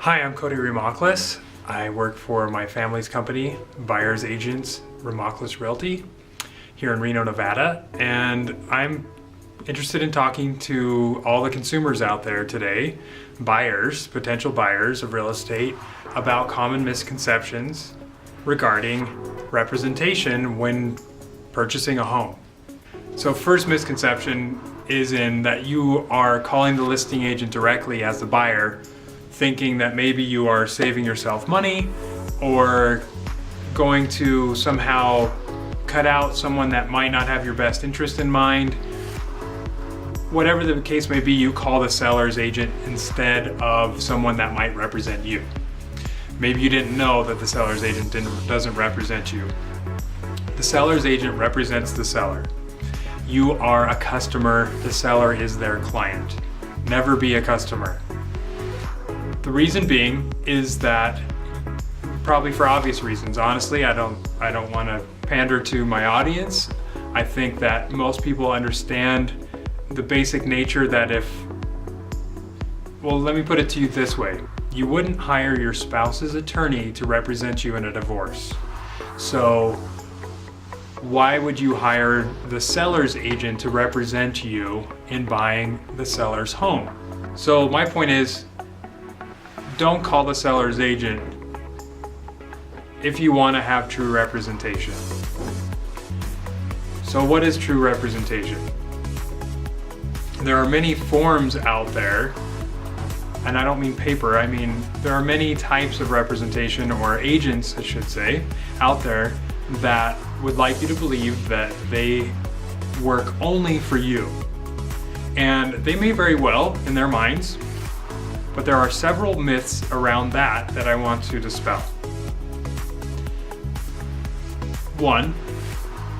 Hi, I'm Cody Remoklis. I work for my family's company, Buyers Agents Remoklis Realty, here in Reno, Nevada, and I'm interested in talking to all the consumers out there today, buyers, potential buyers of real estate, about common misconceptions regarding representation when purchasing a home. So first misconception is in that you are calling the listing agent directly as the buyer, thinking that maybe you are saving yourself money or going to somehow cut out someone that might not have your best interest in mind. Whatever the case may be, you call the seller's agent instead of someone that might represent you. Maybe you didn't know that the seller's agent doesn't represent you. The seller's agent represents the seller. You are a customer, the seller is their client. Never be a customer. The reason being is that, probably for obvious reasons, honestly, I don't want to pander to my audience. I think that most people understand the basic nature that let me put it to you this way. You wouldn't hire your spouse's attorney to represent you in a divorce. So why would you hire the seller's agent to represent you in buying the seller's home? So my point is, don't call the seller's agent if you want to have true representation. So what is true representation? There are many forms out there, and I don't mean paper, I mean there are many types of representation, or agents I should say, out there that would like you to believe that they work only for you. And they may very well in their minds, but there are several myths around that I want to dispel. One,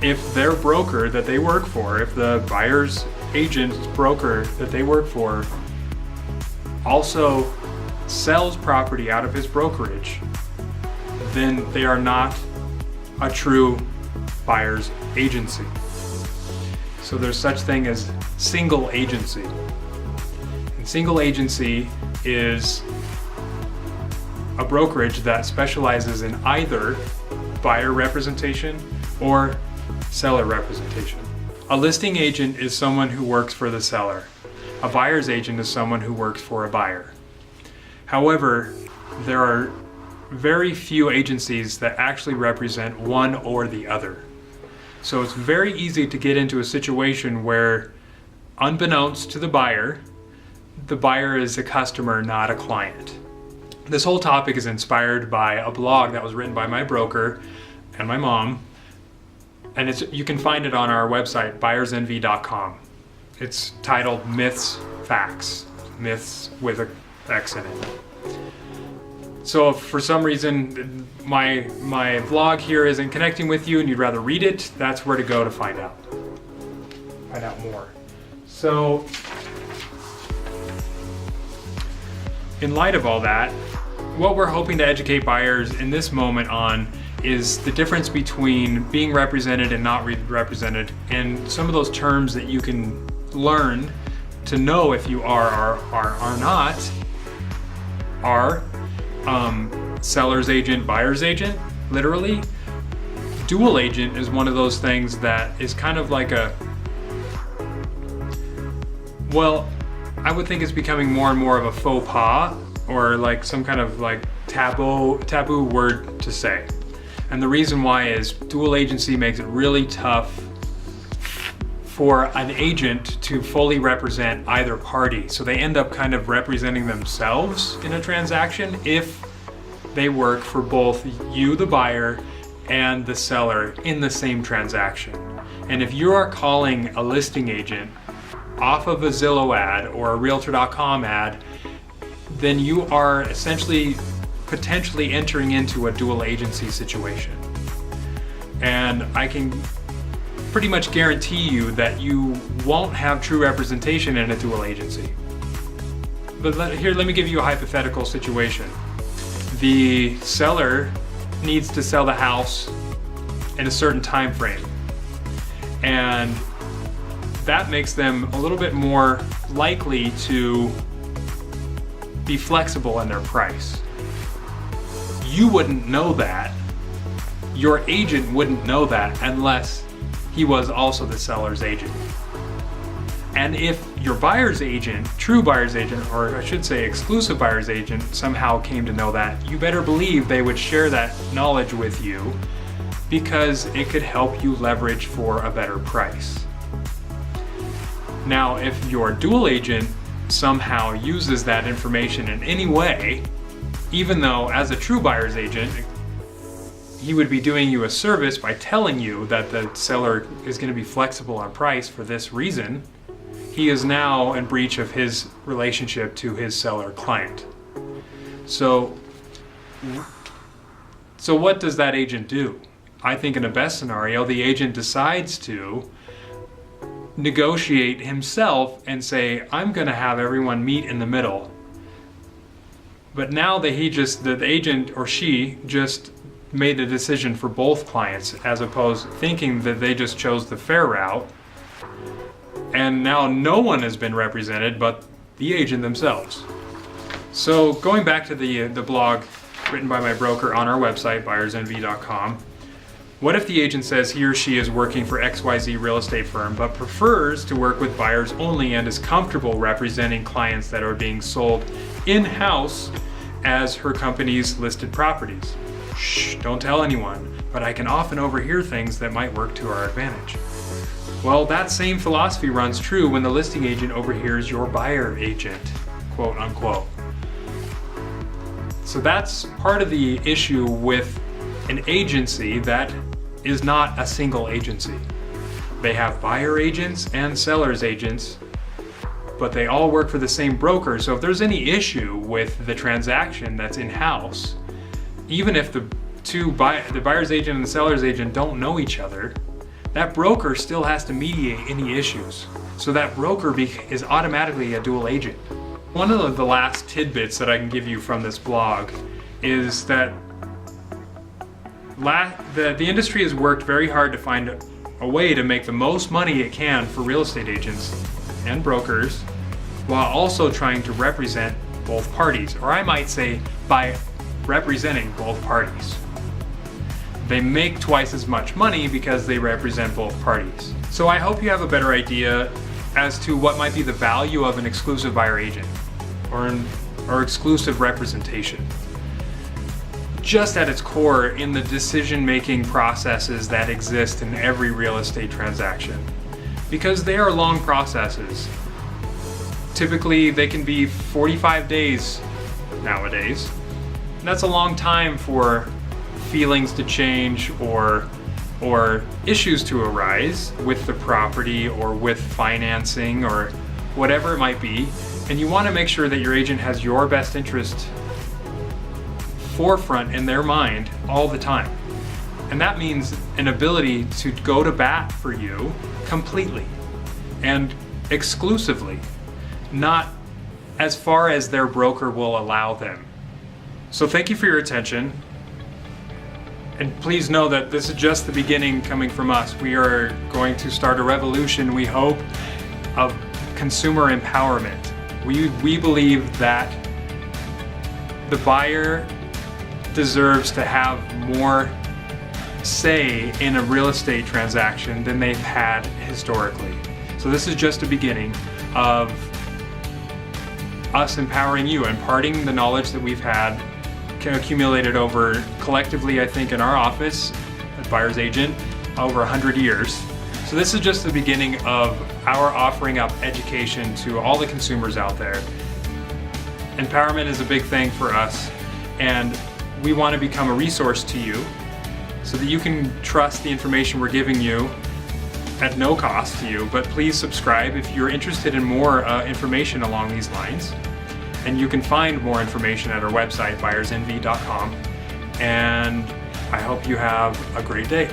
if their broker that they work for, if the buyer's agent's broker that they work for also sells property out of his brokerage, then they are not a true buyer's agency. So there's such thing as single agency. And single agency is a brokerage that specializes in either buyer representation or seller representation. A listing agent is someone who works for the seller. A buyer's agent is someone who works for a buyer. However, there are very few agencies that actually represent one or the other. So it's very easy to get into a situation where, unbeknownst to the buyer is a customer, not a client. This whole topic is inspired by a blog that was written by my broker and my mom, and you can find it on our website, buyersenvy.com. It's titled Myths, Facts. Myths with an X in it. So if for some reason my blog here isn't connecting with you and you'd rather read it, that's where to go to find out more. So in light of all that, what we're hoping to educate buyers in this moment on is the difference between being represented and not represented, and some of those terms that you can learn to know if you are not are seller's agent, buyer's agent, literally. Dual agent is one of those things that is kind of like I would think it's becoming more and more of a faux pas, or like some kind of like taboo word to say. And the reason why is dual agency makes it really tough for an agent to fully represent either party. So they end up kind of representing themselves in a transaction if they work for both you, the buyer, and the seller in the same transaction. And if you are calling a listing agent off of a Zillow ad or a Realtor.com ad, then you are essentially potentially entering into a dual agency situation. And I can pretty much guarantee you that you won't have true representation in a dual agency. But let me give you a hypothetical situation. The seller needs to sell the house in a certain time frame, and that makes them a little bit more likely to be flexible in their price. You wouldn't know that. Your agent wouldn't know that unless he was also the seller's agent. And if your buyer's agent, true buyer's agent, or I should say exclusive buyer's agent, somehow came to know that, you better believe they would share that knowledge with you, because it could help you leverage for a better price. Now, if your dual agent somehow uses that information in any way, even though as a true buyer's agent, he would be doing you a service by telling you that the seller is going to be flexible on price for this reason, he is now in breach of his relationship to his seller client. So what does that agent do? I think in the best scenario, the agent decides to negotiate himself and say, I'm going to have everyone meet in the middle. But now that the agent or she just made a decision for both clients, as opposed to thinking that they just chose the fair route, and now no one has been represented but the agent themselves. So going back to the blog written by my broker on our website, buyersenvy.com, what if the agent says he or she is working for XYZ real estate firm but prefers to work with buyers only and is comfortable representing clients that are being sold in-house as her company's listed properties? Shh, don't tell anyone, but I can often overhear things that might work to our advantage. Well, that same philosophy runs true when the listing agent overhears your buyer agent, quote unquote. So that's part of the issue with an agency that is not a single agency. They have buyer agents and sellers agents, but they all work for the same broker. So if there's any issue with the transaction that's in-house, even if the buyer's agent and the seller's agent don't know each other, that broker still has to mediate any issues. So that broker is automatically a dual agent. One of the last tidbits that I can give you from this blog is that the industry has worked very hard to find a way to make the most money it can for real estate agents and brokers, while also trying to represent both parties, or I might say by representing both parties. They make twice as much money because they represent both parties. So I hope you have a better idea as to what might be the value of an exclusive buyer agent or exclusive representation. Just at its core, in the decision-making processes that exist in every real estate transaction. Because they are long processes. Typically, they can be 45 days nowadays. And that's a long time for feelings to change or issues to arise with the property or with financing or whatever it might be. And you want to make sure that your agent has your best interest forefront in their mind all the time. And that means an ability to go to bat for you completely and exclusively, not as far as their broker will allow them. So thank you for your attention. And please know that this is just the beginning coming from us. We are going to start a revolution, we hope, of consumer empowerment. We believe that the buyer deserves to have more say in a real estate transaction than they've had historically. So this is just a beginning of us empowering you, imparting the knowledge that we've had accumulated over, collectively I think in our office at Buyer's Agent, over 100 years. So this is just the beginning of our offering up education to all the consumers out there. Empowerment is a big thing for us, and we want to become a resource to you so that you can trust the information we're giving you at no cost to you. But please subscribe if you're interested in more information along these lines. And you can find more information at our website, buyersenvy.com. And I hope you have a great day.